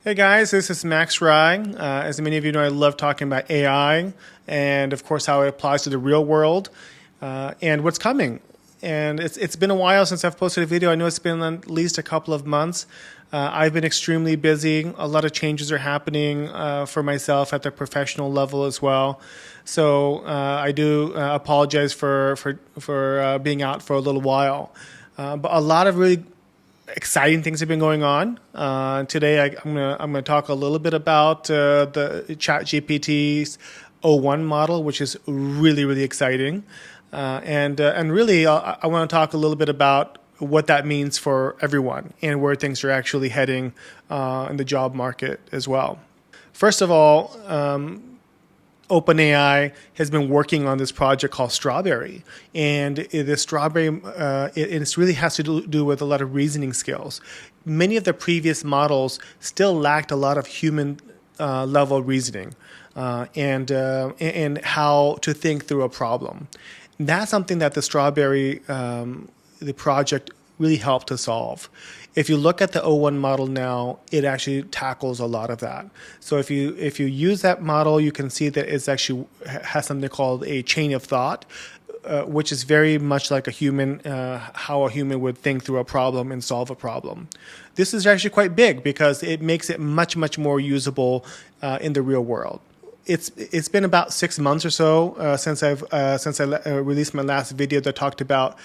Hey guys, this is Max Rye. As many of you know, I love talking about AI and, of course, how it applies to the real world and what's coming. And it's been a while since I've posted a video. I know it's been at least a couple of months. I've been extremely busy. A lot of changes are happening for myself at the professional level as well. So I do apologize for being out for a little while. But a lot of really exciting things have been going on. Today, I'm gonna talk a little bit about the ChatGPT's O1 model, which is really exciting, and really, I want to talk a little bit about what that means for everyone and where things are actually heading in the job market as well. First of all, OpenAI has been working on this project called Strawberry, and the Strawberry it really has to do with a lot of reasoning skills. Many of the previous models still lacked a lot of human level reasoning and how to think through a problem. That's something that the Strawberry the project really helped to solve. If you look at the O1 model now, it actually tackles a lot of that. So if you use that model, you can see that it's actually has something called a chain of thought, which is very much like a human, how a human would think through a problem and solve a problem. This is actually quite big because it makes it much more usable in the real world. It's been about 6 months or so since I released my last video that talked about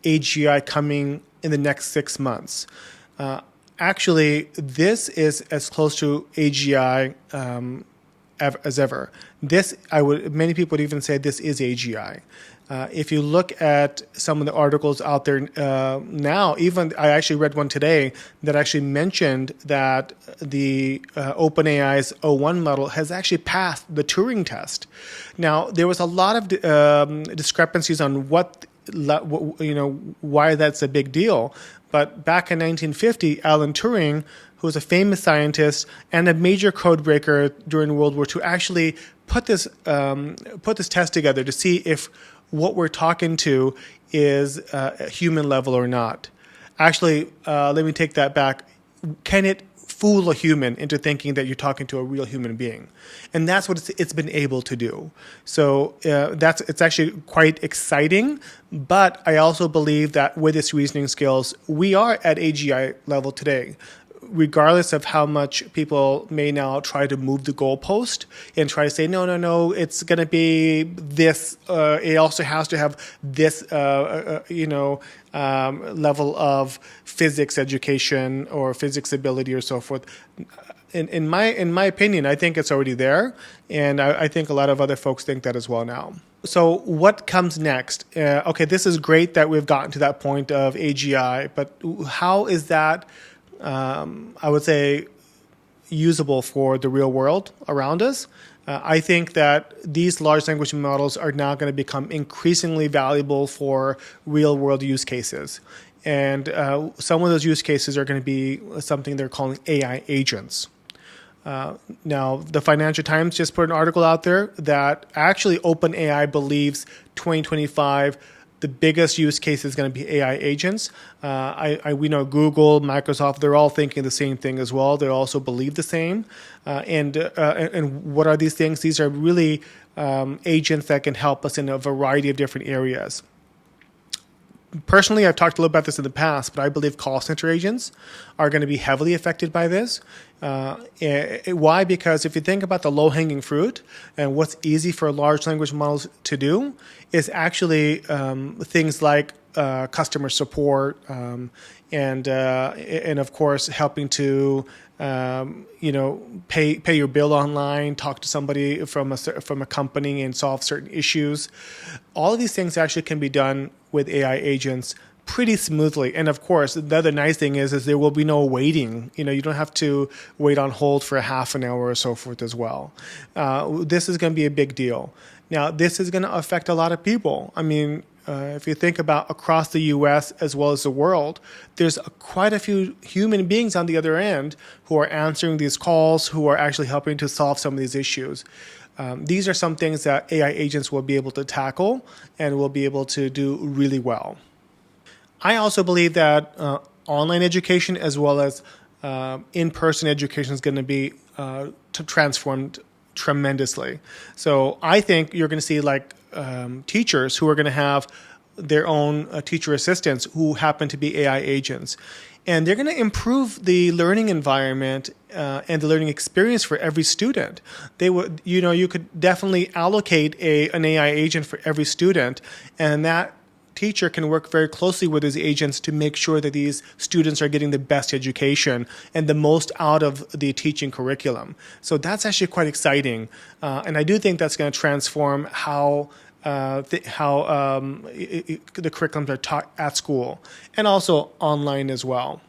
AGI coming in the next 6 months. Actually, this is as close to AGI as ever. Many people would even say this is AGI. If you look at some of the articles out there now, even I actually read one today that actually mentioned that the OpenAI's O1 model has actually passed the Turing test. Now, there was a lot of discrepancies on why that's a big deal. But back in 1950, Alan Turing, who was a famous scientist and a major code breaker during World War II, actually put this test together to see if what we're talking to is a human level or not. Actually, let me take that back. Can it fool a human into thinking that you're talking to a real human being? And that's what it's been able to do. So it's actually quite exciting, but I also believe that with its reasoning skills, we are at AGI level today. Regardless of how much people may now try to move the goalpost and try to say, no, it's going to be this. It also has to have this, level of physics education or physics ability or so forth. In my opinion, I think it's already there, and I think a lot of other folks think that as well now. So what comes next? Okay, this is great that we've gotten to that point of AGI, but how is that? I would say, usable for the real world around us. I think that these large language models are now going to become increasingly valuable for real world use cases. And some of those use cases are going to be something they're calling AI agents. Now, the Financial Times just put an article out there that actually OpenAI believes 2025 the biggest use case is going to be AI agents. We know Google, Microsoft, they're all thinking the same thing as well. They also believe the same. And what are these things? These are really agents that can help us in a variety of different areas. Personally, I've talked a little about this in the past, but I believe call center agents are going to be heavily affected by this. Why? Because if you think about the low-hanging fruit and what's easy for large language models to do is actually things like customer support and of course helping to pay your bill online, talk to somebody from a company and solve certain issues. All of these things actually can be done with AI agents pretty smoothly. And of course, the other nice thing is there will be no waiting. You don't have to wait on hold for a half an hour or so forth as well. This is going to be a big deal. Now, this is going to affect a lot of people. I mean, if you think about across the U.S. as well as the world, there's quite a few human beings on the other end who are answering these calls, who are actually helping to solve some of these issues. These are some things that AI agents will be able to tackle and will be able to do really well. I also believe that online education as well as in-person education is going to be transformed tremendously. So I think you're going to see like teachers who are going to have their own teacher assistants who happen to be AI agents. And they're going to improve the learning environment and the learning experience for every student. They would, you could definitely allocate an AI agent for every student, and that teacher can work very closely with his agents to make sure that these students are getting the best education and the most out of the teaching curriculum. So that's actually quite exciting. And I do think that's going to transform how the curriculums are taught at school and also online as well.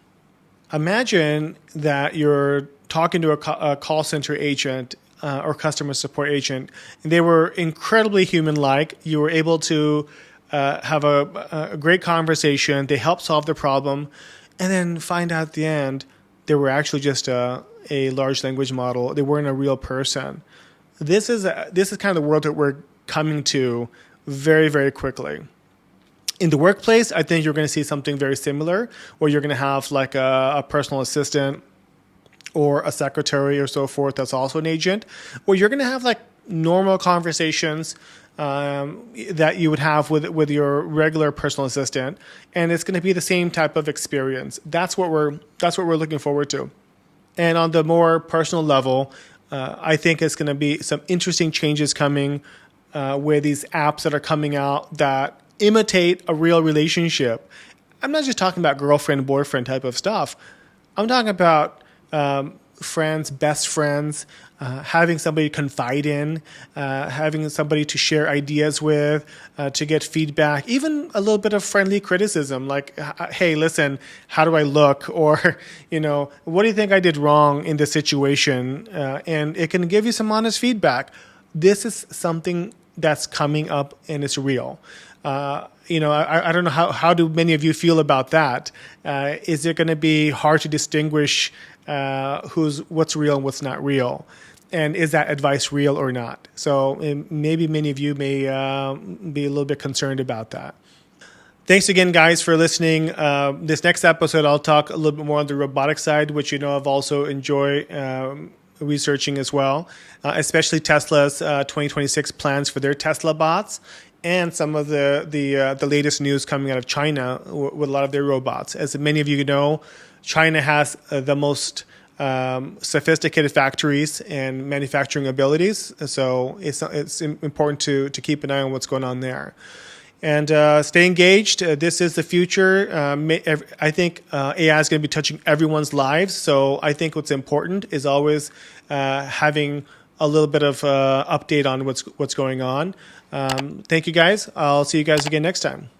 Imagine that you're talking to a call center agent or customer support agent, and they were incredibly human-like. You were able to have a great conversation. They helped solve the problem, and then find out at the end they were actually just a large language model. They weren't a real person. This is kind of the world that we're coming to very, very quickly. In the workplace, I think you're going to see something very similar, where you're going to have like a personal assistant or a secretary or so forth that's also an agent, where you're going to have like normal conversations that you would have with your regular personal assistant, and it's going to be the same type of experience. That's what we're looking forward to. And on the more personal level, I think it's going to be some interesting changes coming, where these apps that are coming out that imitate a real relationship. I'm not just talking about girlfriend, boyfriend type of stuff. I'm talking about friends, best friends, having somebody confide in, having somebody to share ideas with, to get feedback, even a little bit of friendly criticism, like, hey, listen, how do I look? Or, what do you think I did wrong in this situation? And it can give you some honest feedback. This is something that's coming up and it's real. I don't know how do many of you feel about that? Is it going to be hard to distinguish what's real and what's not real? And is that advice real or not? So maybe many of you may be a little bit concerned about that. Thanks again, guys, for listening. This next episode, I'll talk a little bit more on the robotic side, which I've also enjoyed researching as well, especially Tesla's 2026 plans for their Tesla bots, and some of the latest news coming out of China with a lot of their robots. As many of you know, China has the most sophisticated factories and manufacturing abilities, so it's important to keep an eye on what's going on there. And stay engaged. This is the future. I think AI is going to be touching everyone's lives, so I think what's important is always having a little bit of update on what's going on. Thank you, guys. I'll see you guys again next time.